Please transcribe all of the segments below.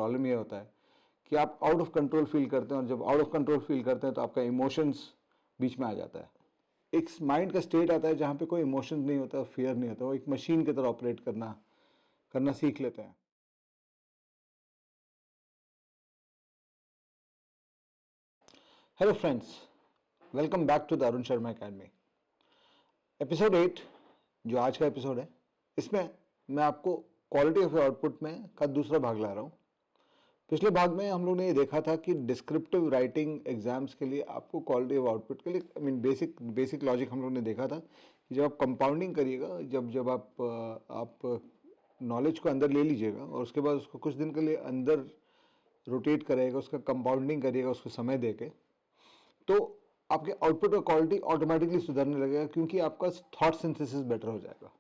Problem ये होता है कि आप आउट ऑफ कंट्रोल फील करते हैं, और जब आउट ऑफ कंट्रोल फील करते हैं तो आपका इमोशंस बीच में आ जाता है। एक माइंड का स्टेट आता है जहाँ पे कोई इमोशन नहीं होता, फियर नहीं होता, वो एक मशीन की तरह ऑपरेट करना सीख लेते हैं। Hello friends, welcome back to the Arun Sharma academy. Episode 8 जो आज का एपिसोड है, इसमें मैं आपको क्वालिटी ऑफ आउटपुट में का दूसरा भाग ला रहा हूँ। पिछले भाग में हम लोग ने ये देखा था कि डिस्क्रिप्टिव राइटिंग एग्जाम्स के लिए आपको क्वालिटी ऑफ आउटपुट के लिए बेसिक लॉजिक हम लोग ने देखा था कि जब आप कंपाउंडिंग करिएगा, जब आप नॉलेज को अंदर ले लीजिएगा और उसके बाद उसको कुछ दिन के लिए अंदर रोटेट करेगा, उसका कंपाउंडिंग करिएगा उसको समय दे के, तो आपके आउटपुट का क्वालिटी ऑटोमेटिकली सुधरने लगेगा, क्योंकि आपका थॉट सिंथेसिस बेटर हो जाएगा।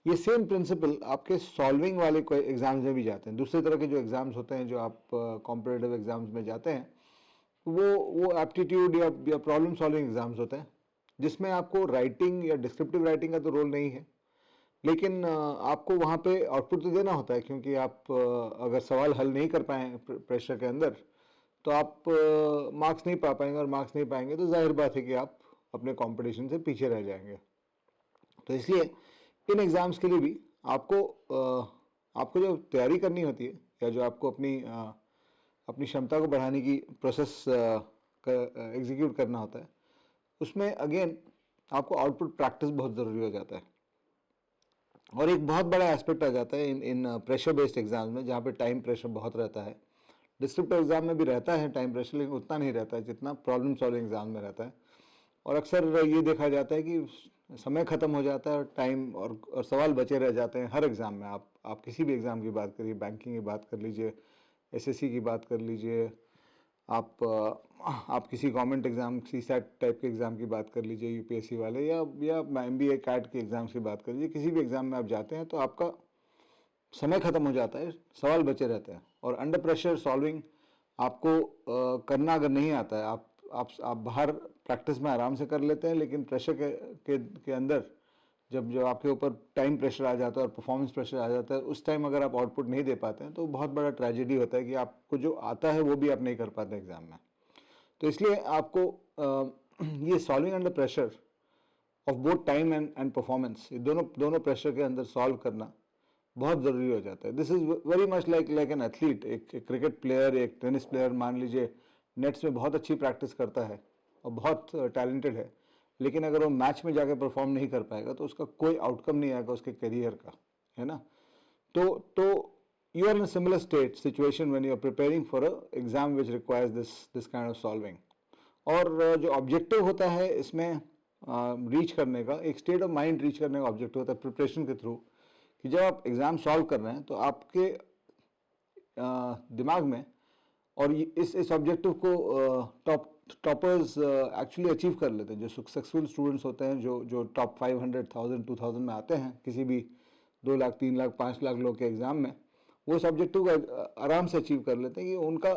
ये सेम प्रिंसिपल आपके सॉल्विंग वाले कोई एग्जाम्स में भी जाते हैं। दूसरे तरह के जो एग्जाम्स होते हैं, जो आप कॉम्पिटिटिव एग्जाम्स में जाते हैं, वो एप्टीट्यूड या प्रॉब्लम सॉल्विंग एग्जाम्स होते हैं, जिसमें आपको राइटिंग या डिस्क्रिप्टिव राइटिंग का तो रोल नहीं है, लेकिन आपको वहाँ पे आउटपुट तो देना होता है, क्योंकि आप अगर सवाल हल नहीं कर पाए प्रेशर के अंदर तो आप मार्क्स नहीं पा पाएंगे, और मार्क्स नहीं पाएंगे तो जाहिर बात है कि आप अपने कंपटीशन से पीछे रह जाएंगे। तो इसलिए इन एग्ज़ाम्स के लिए भी आपको जो तैयारी करनी होती है, या जो आपको अपनी क्षमता को बढ़ाने की प्रोसेस एग्जीक्यूट करना होता है, उसमें अगेन आपको आउटपुट प्रैक्टिस बहुत ज़रूरी हो जाता है। और एक बहुत बड़ा एस्पेक्ट आ जाता है इन प्रेशर बेस्ड एग्जाम्स में, जहाँ पे टाइम प्रेशर बहुत रहता है। डिस्क्रिप्टिव एग्जाम में भी रहता है टाइम प्रेशर, लेकिन उतना नहीं रहता है जितना प्रॉब्लम सॉल्विंग एग्जाम में रहता है। और अक्सर ये देखा जाता है कि समय ख़त्म हो जाता है और टाइम और सवाल बचे रह जाते हैं हर एग्ज़ाम में। आप किसी भी एग्ज़ाम की बात करिए, बैंकिंग की बात कर लीजिए, एसएससी की बात कर लीजिए, आप किसी गवर्नमेंट एग्ज़ाम सीसैट टाइप के एग्ज़ाम की बात कर लीजिए, यूपीएससी वाले, या एमबीए कैट के एग्ज़ाम्स की बात कर लीजिए। किसी भी एग्ज़ाम में आप जाते हैं तो आपका समय ख़त्म हो जाता है, सवाल बचे रहते हैं। और अंडर प्रेशर सॉल्विंग आपको करना अगर नहीं आता है, आप बाहर प्रैक्टिस में आराम से कर लेते हैं, लेकिन प्रेशर के अंदर जब आपके ऊपर टाइम प्रेशर आ जाता है और परफॉर्मेंस प्रेशर आ जाता है, उस टाइम अगर आप आउटपुट नहीं दे पाते हैं तो बहुत बड़ा ट्रेजेडी होता है कि आपको जो आता है वो भी आप नहीं कर पाते एग्जाम में। तो इसलिए आपको ये solving under pressure of both time and performance, ये दोनों प्रेशर के अंदर सॉल्व करना बहुत ज़रूरी हो जाता है। This is very much like an athlete. एक क्रिकेट प्लेयर, एक टेनिस प्लेयर मान लीजिए नेट्स में बहुत अच्छी प्रैक्टिस करता है और बहुत टैलेंटेड है, लेकिन अगर वो मैच में जाकर परफॉर्म नहीं कर पाएगा तो उसका कोई आउटकम नहीं आएगा उसके करियर का, है ना। तो you are in similar state situation when you are preparing for a exam which requires this kind of solving. और जो ऑब्जेक्टिव होता है इसमें रीच करने का, एक स्टेट ऑफ माइंड रीच करने का ऑब्जेक्टिव होता है प्रिपरेशन के थ्रू, कि जब आप एग्ज़ाम सॉल्व कर रहे हैं तो आपके दिमाग में, और इस ऑब्जेक्टिव को टॉपर्स एक्चुअली अचीव कर लेते हैं। जो सक्सेसफुल स्टूडेंट्स होते हैं, जो टॉप 500,000 2000 में आते हैं किसी भी 2 लाख 3 लाख 5 लाख लोग के एग्ज़ाम में, वो इस ऑब्जेक्टिव को आराम से अचीव कर लेते हैं कि उनका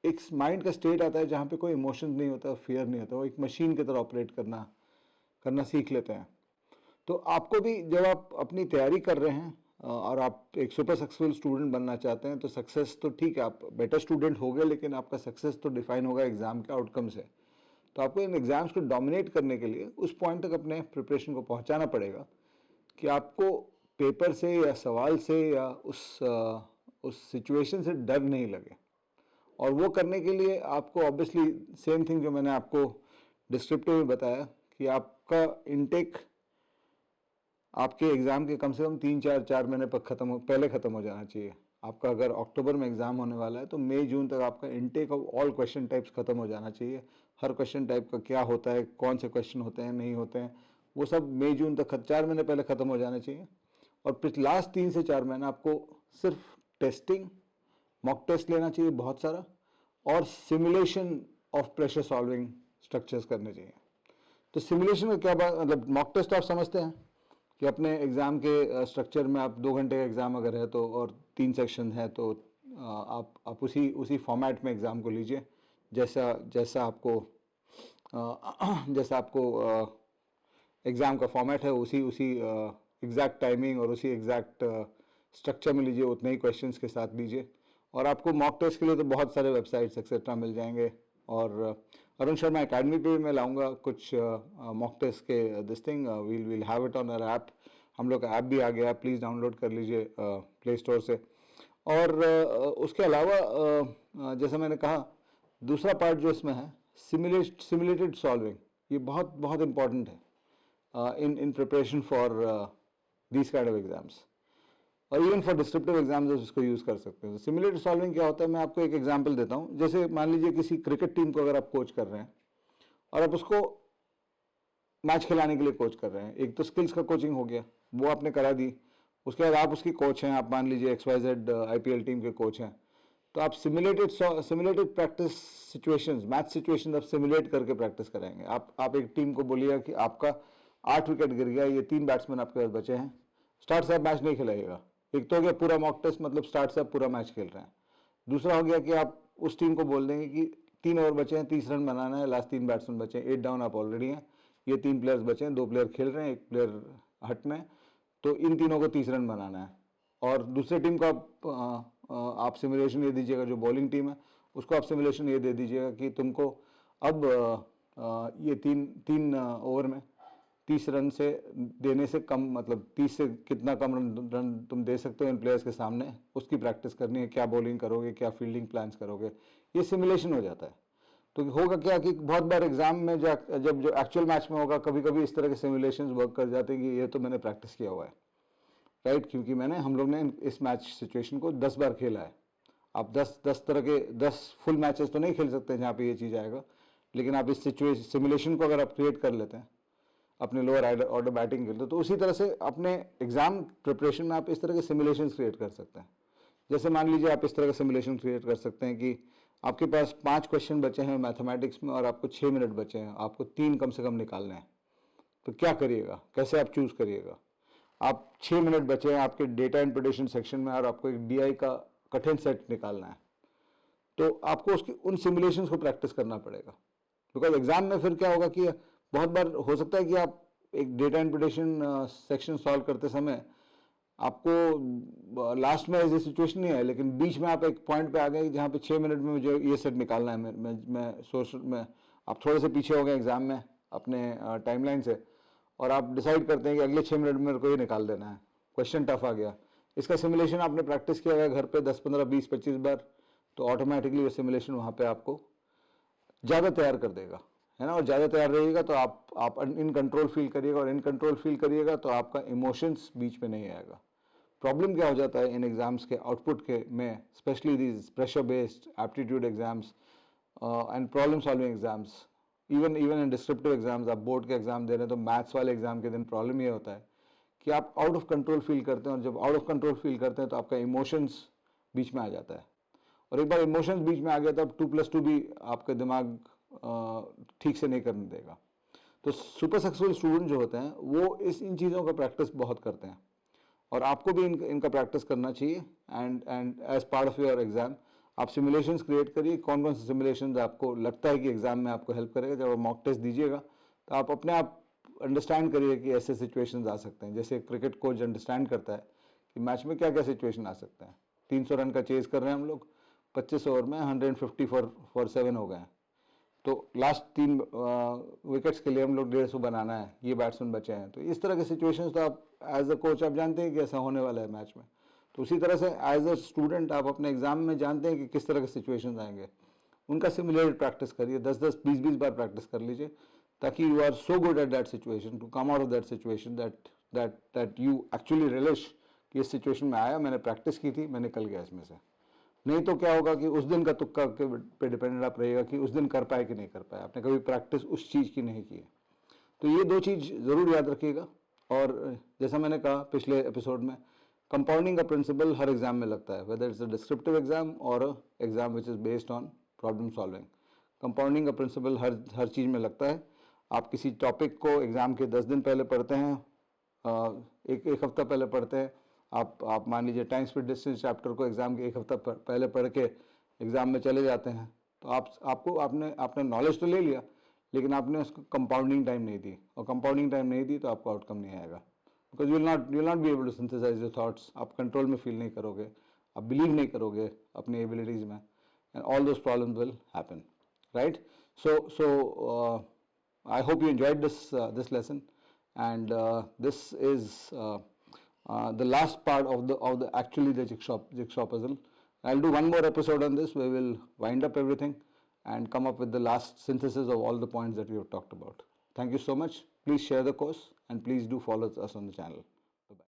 एक माइंड का स्टेट आता है जहाँ पे कोई इमोशन नहीं होता, फियर नहीं होता, वो एक मशीन की तरह ऑपरेट करना सीख लेते हैं। तो आपको भी जब आप अपनी तैयारी कर रहे हैं और आप एक सुपर सक्सेसफुल स्टूडेंट बनना चाहते हैं, तो सक्सेस तो ठीक है, आप बेटर स्टूडेंट हो गए, लेकिन आपका सक्सेस तो डिफाइन होगा एग्जाम के आउटकम से। तो आपको इन एग्जाम्स को डोमिनेट करने के लिए उस पॉइंट तक अपने प्रिपरेशन को पहुंचाना पड़ेगा कि आपको पेपर से या सवाल से या उस सिचुएशन से डर नहीं लगे। और वो करने के लिए आपको ऑब्वियसली सेम थिंग जो मैंने आपको डिस्क्रिप्टिव में बताया, कि आपका इनटेक आपके एग्ज़ाम के कम से कम 3-4 महीने पर पहले ख़त्म हो जाना चाहिए। आपका अगर अक्टूबर में एग्ज़ाम होने वाला है तो मई जून तक आपका intake of all question types ख़त्म हो जाना चाहिए। हर क्वेश्चन टाइप का क्या होता है, कौन से क्वेश्चन होते हैं, नहीं होते हैं, वो सब मई जून तक 4 महीने पहले ख़त्म हो जाना चाहिए। और पिछले लास्ट 3 से 4 महीने आपको सिर्फ टेस्टिंग, मॉक टेस्ट लेना चाहिए बहुत सारा, और simulation of pressure solving structures करने चाहिए। तो सिमुलेशन का क्या बात, मतलब मॉक टेस्ट तो आप समझते हैं कि अपने एग्ज़ाम के स्ट्रक्चर में आप 2 घंटे का एग्ज़ाम अगर है तो, और 3 सेक्शन है तो आप उसी फॉर्मेट में एग्ज़ाम को लीजिए जैसा आपको एग्ज़ाम का फॉर्मेट है, उसी एग्जैक्ट टाइमिंग और उसी एग्जैक्ट स्ट्रक्चर में लीजिए, उतने ही क्वेश्चंस के साथ लीजिए। और आपको मॉक टेस्ट के लिए तो बहुत सारे वेबसाइट्स एक्सेट्रा मिल जाएंगे। और अरुण शर्मा एकेडमी पे भी मैं लाऊंगा कुछ मॉक टेस्ट के this thing, will have it on our app. हम लोग का ऐप भी आ गया, प्लीज़ डाउनलोड कर लीजिए प्ले स्टोर से। और उसके अलावा जैसा मैंने कहा, दूसरा पार्ट जो इसमें है सिमुलेटेड सॉल्विंग, ये बहुत बहुत इंपॉर्टेंट है in preparation for these kind of exams, और इवन फॉर डिस्क्रिप्टिव एग्जाम्स इसको यूज़ कर सकते हैं। सिमुलेटेड सॉल्विंग क्या होता है, मैं आपको एक एग्जांपल देता हूँ। जैसे मान लीजिए किसी क्रिकेट टीम को अगर आप कोच कर रहे हैं और आप उसको मैच खिलाने के लिए कोच कर रहे हैं, एक तो स्किल्स का कोचिंग हो गया, वो आपने करा दी। उसके बाद आप उसकी कोच हैं, आप मान लीजिए XYZ IPL टीम के कोच हैं, तो आप simulated practice situations, match situations आप सिमुलेट करके प्रैक्टिस कराएंगे। आप एक टीम को बोलिएगा कि आपका 8 विकेट गिर गया, ये 3 बैट्समैन आपके पास बचे हैं, स्टार्ट से आप मैच नहीं खिलाइएगा। एक तो हो गया पूरा मॉक टेस्ट, मतलब स्टार्ट से आप पूरा मैच खेल रहे हैं। दूसरा हो गया कि आप उस टीम को बोल देंगे कि 3 ओवर बचे हैं, 30 रन बनाना है, लास्ट 3 बैट्समैन बचे हैं, 8 डाउन आप ऑलरेडी हैं, ये 3 प्लेयर्स बचे हैं, 2 प्लेयर खेल रहे हैं, 1 प्लेयर हट में, तो इन तीनों को 30 रन बनाना है। और दूसरे टीम को आप सिमुलेशन ये दीजिएगा, जो बॉलिंग टीम है उसको आप सिमुलेशन ये दे दीजिएगा कि तुमको अब ये तीन ओवर में 30 रन से देने से कम, मतलब 30 से कितना कम रन तुम दे सकते हो इन प्लेयर्स के सामने, उसकी प्रैक्टिस करनी है। क्या बॉलिंग करोगे, क्या फील्डिंग प्लान्स करोगे, ये सिमुलेशन हो जाता है। तो होगा क्या कि बहुत बार एग्जाम में जब जो एक्चुअल मैच में होगा, कभी कभी इस तरह के सिमुलेशंस वर्क कर जाते हैं कि ये तो मैंने प्रैक्टिस किया हुआ है, राइट, क्योंकि हम लोग ने इस मैच सिचुएशन को 10 बार खेला है। आप 10 तरह के 10 फुल मैचेस तो नहीं खेल सकते जहाँ पे ये चीज़ आएगा, लेकिन आप इस सिमुलेशन को अगर आप क्रिएट कर लेते हैं अपने लोअर ऑर्डर बैटिंग के लिए, तो उसी तरह से अपने एग्जाम प्रिपरेशन में आप इस तरह के सिमुलेशन क्रिएट कर सकते हैं। जैसे मान लीजिए आप इस तरह का सिमुलेशन क्रिएट कर सकते हैं कि आपके पास 5 क्वेश्चन बचे हैं मैथमेटिक्स में और आपको 6 मिनट बचे हैं, आपको 3 कम से कम निकालने हैं। तो क्या करिएगा, कैसे आप चूज करिएगा? आप 6 मिनट बचे हैं आपके डेटा इंटरप्रिटेशन सेक्शन में और आपको एक DI का कठिन सेट निकालना है, तो आपको उसकी उन सिमुलेशंस को प्रैक्टिस करना पड़ेगा। बिकॉज एग्जाम में फिर क्या होगा कि बहुत बार हो सकता है कि आप एक डेटा इंटरप्रिटेशन सेक्शन सॉल्व करते समय आपको लास्ट में ऐसी सिचुएशन नहीं है, लेकिन बीच में आप एक पॉइंट पे आ गए जहाँ पे 6 मिनट में मुझे ये सेट निकालना है, मैं सोच में आप थोड़े से पीछे हो गए एग्जाम में अपने टाइमलाइन से, और आप डिसाइड करते हैं कि अगले 6 मिनट में मेरे को ये निकाल देना है, क्वेश्चन टफ आ गया। इसका सिमुलेशन आपने प्रैक्टिस किया हुआ है घर पे 10, 15, 20, 25 बार, तो ऑटोमेटिकली वो सिमुलेशन वहाँ पे आपको ज़्यादा तैयार कर देगा, है ना। और ज़्यादा तैयार रहिएगा तो आप इन कंट्रोल फील करिएगा, और इन कंट्रोल फील करिएगा तो आपका इमोशंस बीच में नहीं आएगा। प्रॉब्लम क्या हो जाता है इन एग्जाम्स के आउटपुट के में, specially these pressure based aptitude exams and problem solving exams, even in descriptive exams, आप बोर्ड के एग्जाम दे रहे हैं तो मैथ्स वाले एग्जाम के दिन प्रॉब्लम ये होता है कि आप आउट ऑफ कंट्रोल फील करते हैं, और जब आउट ऑफ कंट्रोल फील करते हैं तो आपका इमोशंस बीच में आ जाता है, और एक बार इमोशंस बीच में आ गया तो अब 2+2 भी आपका दिमाग ठीक से नहीं करने देगा। तो सुपर सक्सेसफुल स्टूडेंट जो होते हैं वो इन चीज़ों का प्रैक्टिस बहुत करते हैं, और आपको भी इनका प्रैक्टिस करना चाहिए। And as part of your exam आप सिमुलेशंस क्रिएट करिए। कौन कौन से सिमुलेशंस आपको लगता है कि एग्जाम में आपको हेल्प करेगा। जब आप मॉक टेस्ट दीजिएगा तो आप अपने आप अंडरस्टैंड करिए कि ऐसे सिचुएशंस आ सकते हैं, जैसे क्रिकेट कोच अंडरस्टैंड करता है कि मैच में क्या क्या सिचुएशन आ सकते हैं। 300 रन का चेज कर रहे हैं हम लोग, 25 ओवर में 150 फॉर 7 हो गए हैं, तो लास्ट 3 विकेट्स के लिए हम लोग 150 बनाना है, ये बैट्समैन बचे हैं। तो इस तरह के सिचुएशंस तो आप एज अ कोच आप जानते हैं कि ऐसा होने वाला है मैच में। तो उसी तरह से एज अ स्टूडेंट आप अपने एग्जाम में जानते हैं कि किस तरह के सिचुएशंस आएंगे, उनका सिमुलेटेड प्रैक्टिस करिए, 10-10, 20-20 बार प्रैक्टिस कर लीजिए, ताकि you are so good at that situation to come out of that situation that you actually relish कि इस सिचुएशन में आया, मैंने प्रैक्टिस की थी, मैं निकल गया इसमें से। नहीं तो क्या होगा कि उस दिन का तुक्का के पे डिपेंडेंट आप रहेगा कि उस दिन कर पाए कि नहीं कर पाए, आपने कभी प्रैक्टिस उस चीज़ की नहीं की है। तो ये 2 चीज़ ज़रूर याद रखिएगा। और जैसा मैंने कहा पिछले एपिसोड में, कंपाउंडिंग का प्रिंसिपल हर एग्जाम में लगता है, whether it's a descriptive exam और exam which is based on problem solving. Compounding का प्रिंसिपल हर चीज़ में लगता है। आप किसी टॉपिक को एग्ज़ाम के 10 दिन पहले पढ़ते हैं, एक हफ्ता पहले पढ़ते हैं, आप मान लीजिए टाइम स्पीड डिस्टेंस चैप्टर को एग्जाम के 1 हफ्ता पहले पढ़ के एग्जाम में चले जाते हैं, तो आपने नॉलेज तो ले लिया, लेकिन आपने उसको कंपाउंडिंग टाइम नहीं दी, और कंपाउंडिंग टाइम नहीं दी तो आपको आउटकम नहीं आएगा, because you will not be able to synthesize your thoughts. आप कंट्रोल में फील नहीं करोगे, आप बिलीव नहीं करोगे अपनी एबिलिटीज़ में, and all those problems will happen, right? So I hope you enjoyed this lesson, and this is the last part of the actually the jigsaw puzzle. I'll do one more episode on this. We will wind up everything and come up with the last synthesis of all the points that we have talked about. Thank you so much. Please share the course and please do follow us on the channel.